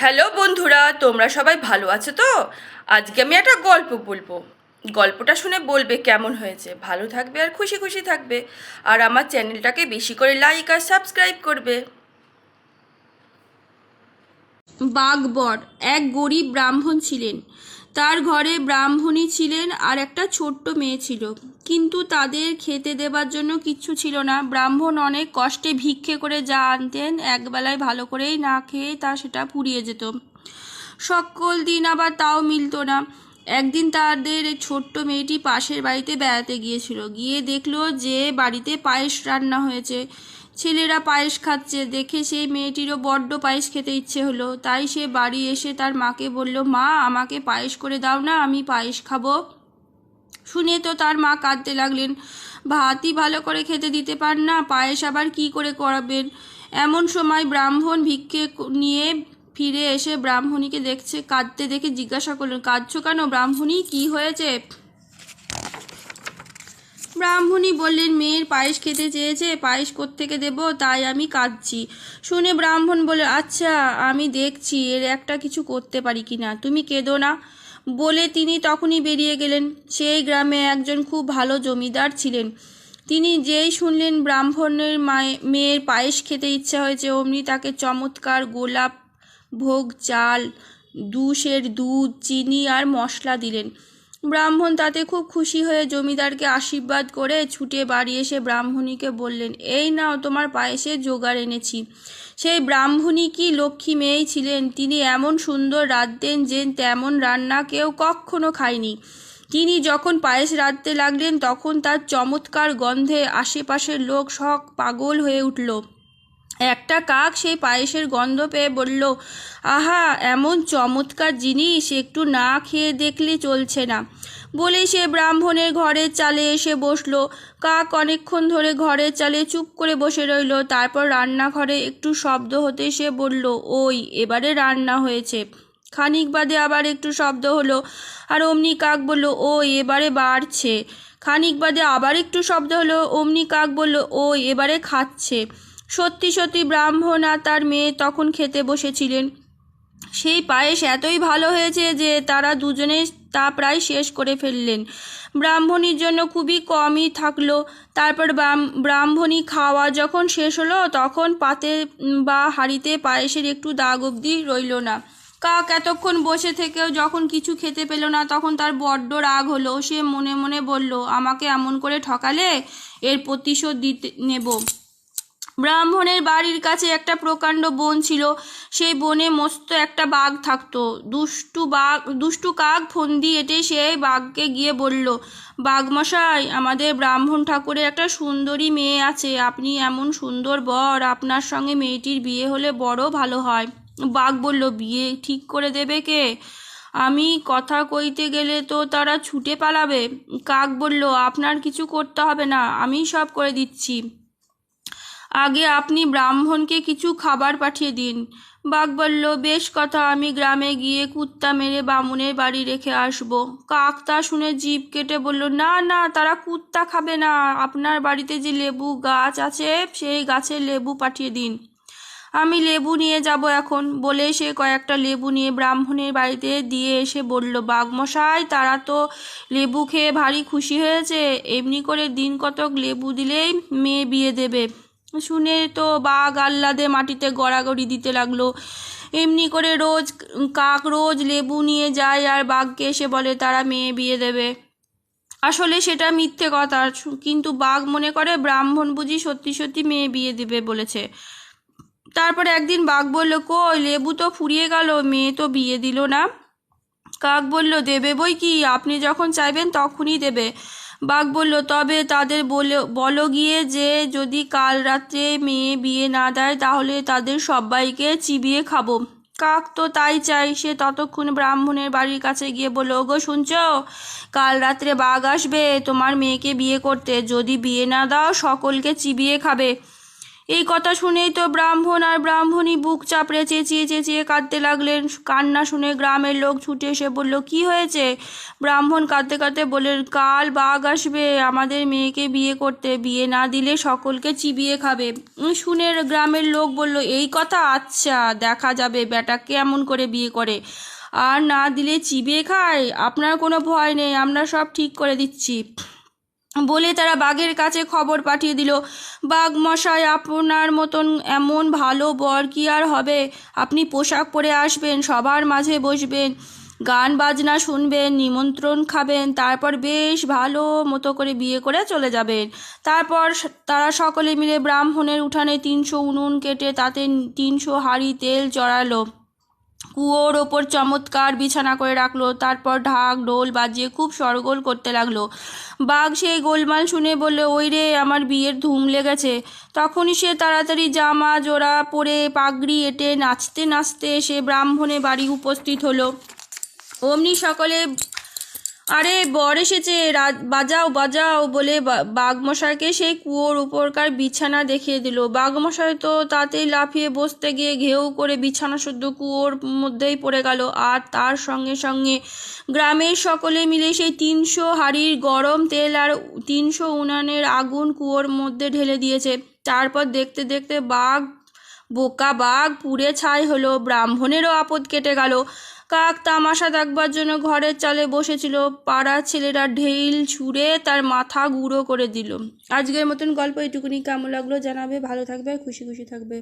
Hello বন্ধুরা, তোমরা সবাই ভালো আছো তো? আজকে আমি একটা গল্প বলবো। গল্পটা শুনে বলবে কেমন হয়েছে। ভালো থাকবে আর খুশি খুশি থাকবে। আর আমার চ্যানেলটাকে বেশি করে লাইক আর সাবস্ক্রাইব করবে। বাঘবর এক গরিব ব্রাহ্মণ ছিলেন। তার ঘরে ব্রাহ্মণী ছিলেন আর একটা ছোট্ট মেয়ে ছিল, কিন্তু তাদের খেতে দেবার জন্য কিচ্ছু ছিল না। ব্রাহ্মণ অনেক কষ্টে ভিক্ষে করে যা আনতেন, একবেলায় ভালো করেই না খেয়ে তা সেটা ফুরিয়ে যেত। সকল দিন আবার তাও মিলত না। একদিন তাদের এই ছোট্ট মেয়েটি পাশের বাড়িতে বেড়াতে গিয়েছিল। গিয়ে দেখলো যে বাড়িতে পায়েস রান্না হয়েছে। ছেলেরা পায়েস খাচ্ছে দেখে সেই মেয়েটিরও বড্ড পায়েস খেতে ইচ্ছে হলো। তাই সে বাড়ি এসে তার মাকে বলল, মা, আমাকে পায়েস করে দাও না, আমি পায়েস খাবো। শুনে তো তার মা কাঁদতে লাগলেন। ভাতই ভালো করে খেতে দিতে পার না, পায়েস আবার কি করে করাবেন? এমন সময় ব্রাহ্মণ ভিক্ষে নিয়ে ফিরে এসে ব্রাহ্মণীকে দেখছে কাঁদতে দেখে জিজ্ঞাসা করলেন, কাঁদছো কেন ব্রাহ্মণী, কি হয়েছে? ব্রাহ্মণী বললেন, মেয়ের পায়েস খেতে চেয়েছে, পায়েস কোত্থেকে দেব, তাই আমি কাঁদছি। শুনে ব্রাহ্মণ বলে, আচ্ছা, আমি দেখছি এর একটা কিছু করতে পারি কিনা, তুমি কেঁদো না। বলে তিনি তখনই বেরিয়ে গেলেন। সেই গ্রামে একজন খুব ভালো জমিদার ছিলেন। তিনি যেই শুনলেন ব্রাহ্মণের মেয়ের পায়েস খেতে ইচ্ছা হয়েছে, অমনি তাকে চমৎকার গোলাপ ভোগ চাল, 2 সের দুধ, চিনি আর মশলা দিলেন। ব্রাহ্মণ তাতে খুব খুশি হয়ে জমিদারকে আশীর্বাদ করে ছুটে বাড়ি এসে ব্রাহ্মণীকে বললেন, এই নাও তোমার পায়েসের জোগাড় এনেছি। সেই ব্রাহ্মণী কি লক্ষ্মী মেয়েই ছিলেন। তিনি এমন সুন্দর রাঁধতেন যে তেমন রান্না কেউ কখনো খায়নি। তিনি যখন পায়েস রাঁধতে লাগলেন তখন তার চমৎকার গন্ধে আশেপাশের লোক সব পাগল হয়ে উঠল। একটা কাক সেই পায়েসের গন্ধ পেয়ে বলল, আহা, এমন চমৎকার জিনিস একটু না খেয়ে দেখলে চলছে না। বলেই সে ব্রাহ্মণের ঘরের চালে এসে বসলো। কাক অনেকক্ষণ ধরে ঘরের চালে চুপ করে বসে রইল। তারপর রান্নাঘরে একটু শব্দ হতে সে বলল, ওই এবারে রান্না হয়েছে। খানিক বাদে আবার একটু শব্দ হলো, আর অমনি কাক বলল, ওই এবারে বাড়ছে। খানিক বাদে আবার একটু শব্দ হলো, অমনি কাক বলল, ওই এবারে খাচ্ছে। সত্যি সত্যি ব্রাহ্মণ আর তার মেয়ে তখন খেতে বসেছিলেন। সেই পায়েস এতই ভালো হয়েছে যে তারা দুজনে তা প্রায় শেষ করে ফেললেন। ব্রাহ্মণীর জন্য খুবই কমই থাকলো। তারপর ব্রাহ্মণী খাওয়া যখন শেষ হলো তখন পাতে বা হাঁড়িতে পায়েসের একটু দাগ অবধি রইল না। কাক এতক্ষণ বসে থেকেও যখন কিছু খেতে পেল না তখন তার বড্ড রাগ হলো। সে মনে মনে বলল, আমাকে এমন করে ঠকালে, এর প্রতিশোধ নেব। ব্রাহ্মণের বাড়ির কাছে একটা প্রকাণ্ড বন ছিল। সেই বনে মস্ত একটা বাঘ থাকতো। দুষ্টু কাক ফন্দি এঁটে সেই বাঘকে গিয়ে বলল, বাঘমশাই, আমাদের ব্রাহ্মণ ঠাকুরের একটা সুন্দরী মেয়ে আছে। আপনি এমন সুন্দর বর, আপনার সঙ্গে মেয়েটির বিয়ে হলে বড় ভালো হয়। বাঘ বলল, বিয়ে ঠিক করে দেবে কে? আমি কথা কইতে গেলে তো তারা ছুটে পালাবে। কাক বলল, আপনার কিছু করতে হবে না, আমি সব করে দিচ্ছি। আগে আপনি ব্রাহ্মণকে কিছু খাবার পাঠিয়ে দিন। বাঘ বলল, বেশ কথা, আমি গ্রামে গিয়ে কুত্তা মেরে বামুনের বাড়ি রেখে আসব। কাক তা শুনে জিভ কেটে বলল, না না, তারা কুত্তা খাবে না, আপনার বাড়িতে যে লেবু গাছ আছে সেই গাছের লেবু পাঠিয়ে দিন, আমি লেবু নিয়ে যাব এখন। বলে সে কয়েকটা লেবু নিয়ে ব্রাহ্মণের বাড়িতে দিয়ে এসে বলল, বাঘমশাই, তারা তো লেবু খেয়ে ভারী খুশি হয়েছে, এমনি করে দিন কতক লেবু দিলেই মেয়ে বিয়ে দেবে। শুনে তো বাঘ আহ্লাদে মাটিতে গড়াগড়ি দিতে লাগলো। এমনি করে কাক রোজ লেবু নিয়ে যায় আর বাঘকে এসে বলে তারা মেয়ে বিয়ে দেবে। আসলে সেটা মিথ্যে কথা, কিন্তু বাঘ মনে করে ব্রাহ্মণ বুঝি সত্যি সত্যি মেয়ে বিয়ে দেবে বলেছে। তারপরে একদিন বাঘ বলল, কই, লেবু তো ফুরিয়ে গেল, মেয়ে তো বিয়ে দিল না। কাক বলল, দেবে বই কি, আপনি যখন চাইবেন তখনই দেবে। বাঘ বলল, তবে তাদের বলো গিয়ে যে যদি কাল রাত্রে মেয়ে বিয়ে না দেয় তাহলে তাদের সবাইকে চিবিয়ে খাবো। কাক তো তাই চাই। সে ততক্ষণ ব্রাহ্মণের বাড়ির কাছে গিয়ে বলল, ওগো শুনছো, কাল রাত্রে বাঘ আসবে তোমার মেয়েকে বিয়ে করতে, যদি বিয়ে না দাও সকলকে চিবিয়ে খাবে। এই কথা শুনেই তো ব্রাহ্মণ আর ব্রাহ্মণী বুক চাপড়ে চেঁচিয়ে চেঁচিয়ে কাঁদতে লাগলেন। কান্না শুনে গ্রামের লোক ছুটে এসে বলল, কি হয়েছে? ব্রাহ্মণ কাঁদতে কাঁদতে বললেন, কাল বাঘ আসবে আমাদের মেয়েকে বিয়ে করতে, বিয়ে না দিলে সকলকে চিবিয়ে খাবে। শুনে গ্রামের লোক বলল, এই কথা, আচ্ছা দেখা যাবে বেটা কেমন করে বিয়ে করে, আর না দিলে চিবিয়ে খায়। আপনার কোনো ভয় নেই, আমরা সব ঠিক করে দিচ্ছি। বলে তারা বাঘের কাছে খবর পাঠিয়ে দিল, বাঘ মশাই, আপনার মতন এমন ভালো বর কি আর হবে? আপনি পোশাক পরে আসবেন, সবার মাঝে বসবেন, গান বাজনা শুনবেন, নিমন্ত্রণ খাবেন, তারপর বেশ ভালো মতো করে বিয়ে করে চলে যাবেন। তারপর তারা সকলে মিলে ব্রাহ্মণের উঠানে 300 উনুন কেটে তাতে 300 হাঁড়ি তেল চড়ালো, কুয়োর ওপর চমৎকার বিছানা করে রাখলো, তারপর ঢাক ঢোল বাজিয়ে খুব শোরগোল করতে লাগলো। বাঘ সেই গোলমাল শুনে বলল, ওই রে, আমার বিয়ের ধুম লেগেছে। তখনই সে তাড়াতাড়ি জামা জোড়া পরে পাগড়ি এঁটে নাচতে নাচতে সে ব্রাহ্মণে বাড়ি উপস্থিত হলো। অমনি সকলে, আরে বর এসেছে, বাজাও বাজাও বলে বাঘমশাইকে সেই কুয়োর উপরকার বিছানা দেখিয়ে দিল। বাঘমশাই তো তাতেই লাফিয়ে বসতে গিয়ে ঘেউ করে বিছানা শুদ্ধ কুয়োর মধ্যেই পড়ে গেল। আর তার সঙ্গে সঙ্গে গ্রামের সকলে মিলে সেই 300 হাঁড়ির গরম তেল আর 300 উনানের আগুন কুয়োর মধ্যে ঢেলে দিয়েছে। তারপর দেখতে দেখতে বোকা বাঘ পুড়ে ছাই হলো। ব্রাহ্মণেরও আপদ কেটে গেল। কাক তামাশা দেখবার জন্য ঘরের চালে বসেছিল, পাড়ার ছেলেরা ঢেইল ছুঁড়ে তার মাথা গুঁড়ো করে দিল। আজকের মতন গল্প এটুকুনি। কেমন লাগলো জানাবে, ভালো থাকবে, খুশি খুশি থাকবে।